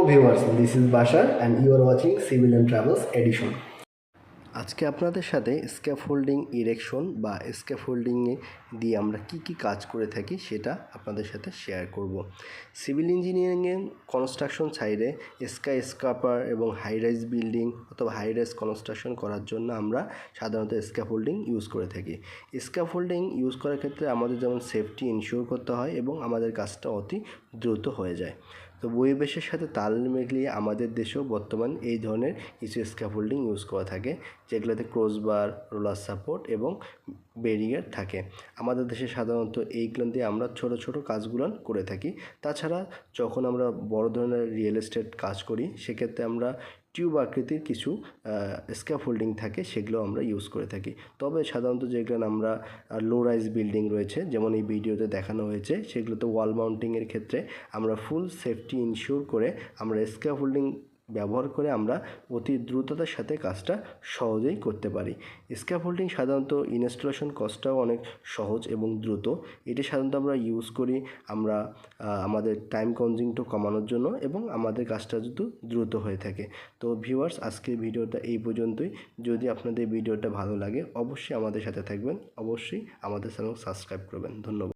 viewers, this is Bashar and you are watching Civil and Travels Edition. আজকে আপনাদের সাথে scaffolding erection বা স্ক্যাফোল্ডিংয়ে দিয়ে আমরা কি কাজ করে থাকি সেটা আপনাদের সাথে শেয়ার করব। সিভিল ইঞ্জিনিয়ারিংয়ে কনস্ট্রাকশন সাইডে স্কাইস্ক্রাপার এবং হাই রাইজ বিল্ডিং অথবা হাই রাইজ কনস্ট্রাকশন করার জন্য আমরা সাধারণত স্ক্যাফোল্ডিং ইউজ করে থাকি। স্ক্যাফোল্ডিং ইউজ করার ক্ষেত্রে আমাদের যেমন সেফটি ইনশিওর করতে হয় এবং আমাদের কাজটা অতি দ্রুত হয়ে যায়। তো পরিবেশের সাথে তাল মিলিয়ে আমাদের দেশেও বর্তমান এই ধরনের কিছু স্ক্যাফোল্ডিং ইউজ করা থাকে, যেগুলোতে ক্রসবার, রোলার সাপোর্ট এবং ব্যারিয়ার থাকে। আমাদের দেশে সাধারণত এইগুলো দিয়ে আমরা ছোট কাজগুলো করে থাকি। তাছাড়া যখন আমরা বড় ধরনের রিয়েল এস্টেট কাজ করি সেক্ষেত্রে আমরা টিউব আকৃতির কিছু স্ক্যাফোল্ডিং থাকে, সেগুলো আমরা ইউজ করে থাকি। তবে সাধারণত যেগুলো আমরা লো রাইজ বিল্ডিং রয়েছে, যেমন এই ভিডিওতে দেখানো হয়েছে, সেগুলোতে ওয়াল মাউন্টিংয়ের ক্ষেত্রে আমরা ফুল সেফটি ইনশিওর করে আমরা স্ক্যাফোল্ডিং ব্যবহার করে আমরা অতি দ্রুততার সাথে কাজটা সহজেই করতে পারি। স্ক্যাফোল্ডিং সাধারণত ইনস্টলেশন কস্টটাও অনেক সহজ এবং দ্রুত। এটি সাধারণত আমরা ইউজ করি আমরা আমাদের টাইম কনজিউমটা কমানোর জন্য এবং আমাদের কাজটা যদি দ্রুত হয়ে থাকে। তো ভিউয়ার্স, আজকের ভিডিওটা এই পর্যন্তই। যদি আপনাদের ভিডিওটা ভালো লাগে অবশ্যই আমাদের সাথে থাকবেন, অবশ্যই আমাদের চ্যানেল সাবস্ক্রাইব করবেন। ধন্যবাদ।